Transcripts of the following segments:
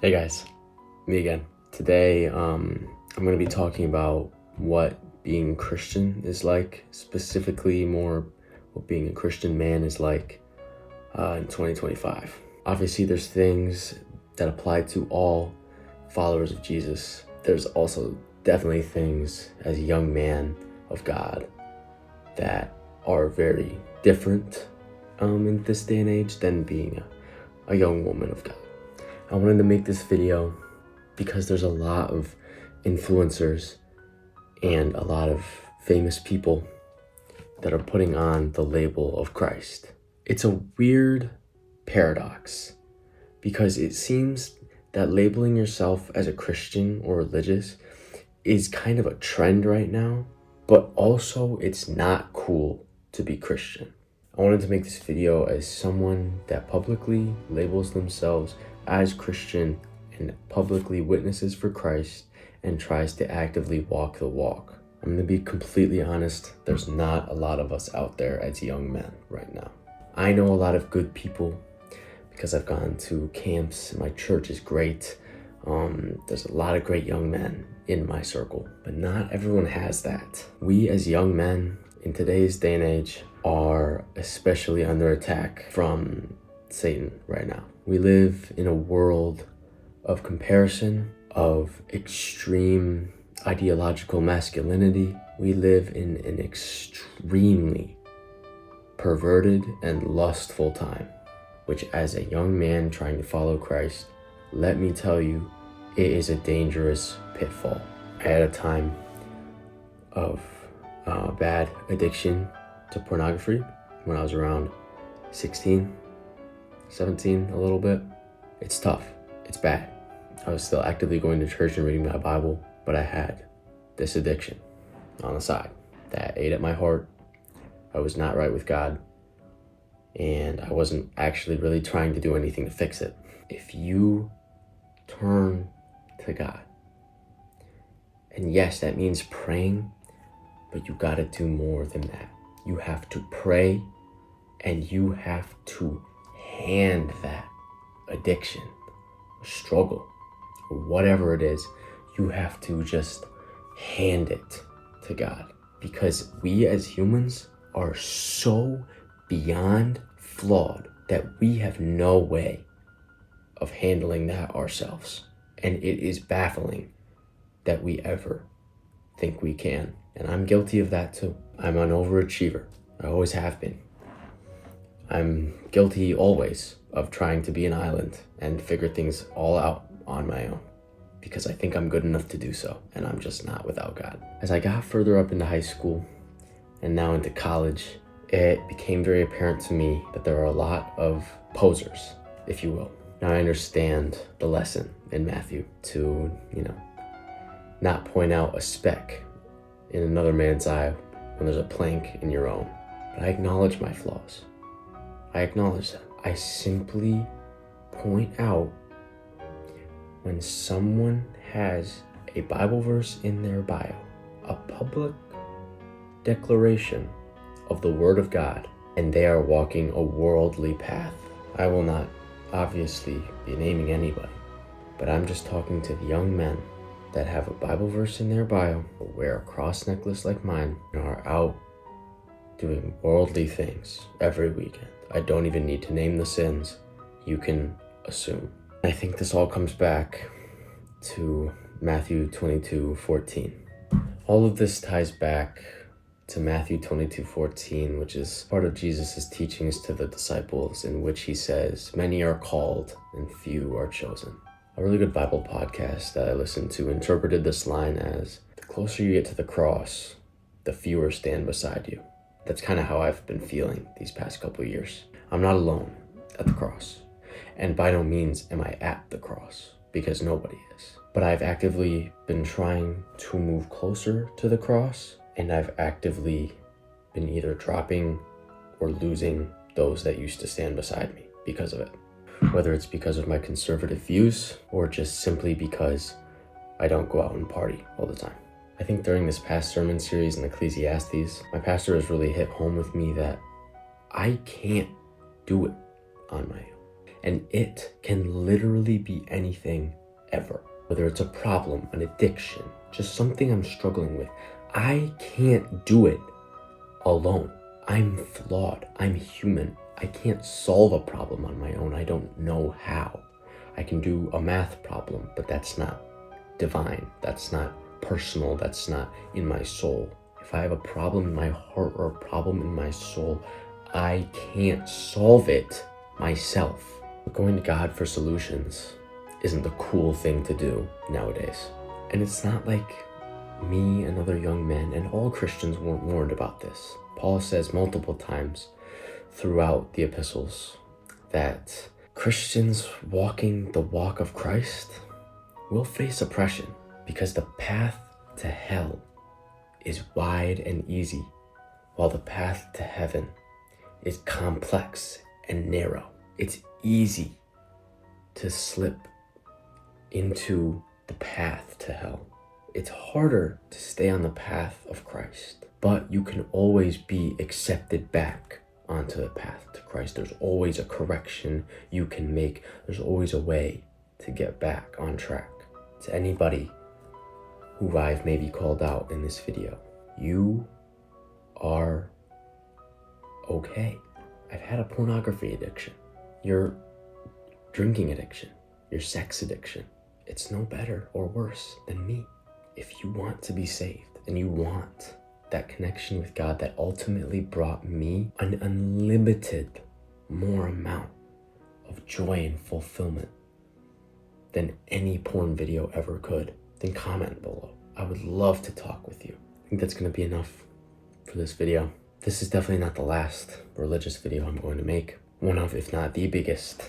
Hey guys, me again. Today, I'm going to be talking about what being Christian is like, specifically more what being a Christian man is like in 2025. Obviously, there's things that apply to all followers of Jesus. There's also definitely things as a young man of God that are very different in this day and age than being a young woman of God. I wanted to make this video because there's a lot of influencers and a lot of famous people that are putting on the label of Christ. It's a weird paradox because it seems that labeling yourself as a Christian or religious is kind of a trend right now, but also it's not cool to be Christian. I wanted to make this video as someone that publicly labels themselves as Christian and publicly witnesses for Christ and tries to actively walk the walk. I'm gonna be completely honest, there's not a lot of us out there as young men right now. I know a lot of good people because I've gone to camps, my church is great. There's a lot of great young men in my circle, but not everyone has that. We as young men in today's day and age are especially under attack from Satan right now. We live in a world of comparison, of extreme ideological masculinity. We live in an extremely perverted and lustful time, which as a young man trying to follow Christ, let me tell you, it is a dangerous pitfall. I had a time of bad addiction to pornography when I was around 16, 17, a little bit. It's tough, it's bad. I was still actively going to church and reading my Bible, but I had this addiction on the side that ate at my heart. I was not right with God, and I wasn't actually really trying to do anything to fix it. If you turn to God, and yes, that means praying, but you gotta do more than that. You have to pray, and you have to hand that addiction, struggle, or whatever it is, you have to just hand it to God. Because we as humans are so beyond flawed that we have no way of handling that ourselves. And it is baffling that we ever think we can. And I'm guilty of that too. I'm an overachiever. I always have been. I'm guilty always of trying to be an island and figure things all out on my own because I think I'm good enough to do so, and I'm just not without God. As I got further up into high school and now into college, it became very apparent to me that there are a lot of posers, if you will. Now I understand the lesson in Matthew to, not point out a speck in another man's eye when there's a plank in your own. But I acknowledge my flaws. I acknowledge them. I simply point out when someone has a Bible verse in their bio, a public declaration of the Word of God, and they are walking a worldly path. I will not obviously be naming anybody, but I'm just talking to the young men that have a Bible verse in their bio, wear a cross necklace like mine, and are out doing worldly things every weekend. I don't even need to name the sins. You can assume. I think this all comes back to Matthew 22:14. All of this ties back to Matthew 22:14, which is part of Jesus' teachings to the disciples, in which he says, "Many are called and few are chosen." A really good Bible podcast that I listened to interpreted this line as, the closer you get to the cross, the fewer stand beside you. That's kind of how I've been feeling these past couple of years. I'm not alone at the cross, and by no means am I at the cross, because nobody is. But I've actively been trying to move closer to the cross, and I've actively been either dropping or losing those that used to stand beside me because of it. Whether it's because of my conservative views or just simply because I don't go out and party all the time. I think during this past sermon series in Ecclesiastes, my pastor has really hit home with me that I can't do it on my own. And it can literally be anything ever. Whether it's a problem, an addiction, just something I'm struggling with. I can't do it alone. I'm flawed. I'm human. I can't solve a problem on my own. I don't know how. I can do a math problem, but that's not divine. That's not personal. That's not in my soul. If I have a problem in my heart or a problem in my soul, I can't solve it myself. Going to God for solutions isn't the cool thing to do nowadays. And it's not like me and other young men and all Christians weren't warned about this. Paul says multiple times throughout the epistles that Christians walking the walk of Christ will face oppression because the path to hell is wide and easy, while the path to heaven is complex and narrow. It's easy to slip into the path to hell. It's harder to stay on the path of Christ, but you can always be accepted back onto the path to Christ. There's always a correction you can make. There's always a way to get back on track. To anybody who I've maybe called out in this video, you are okay. I've had a pornography addiction, your drinking addiction, your sex addiction. It's no better or worse than me. If you want to be saved and you want that connection with God that ultimately brought me an unlimited more amount of joy and fulfillment than any porn video ever could, then comment below. I would love to talk with you. I think that's going to be enough for this video. This is definitely not the last religious video I'm going to make. One of, if not the biggest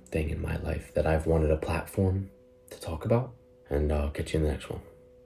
thing in my life that I've wanted a platform to talk about. And I'll catch you in the next one.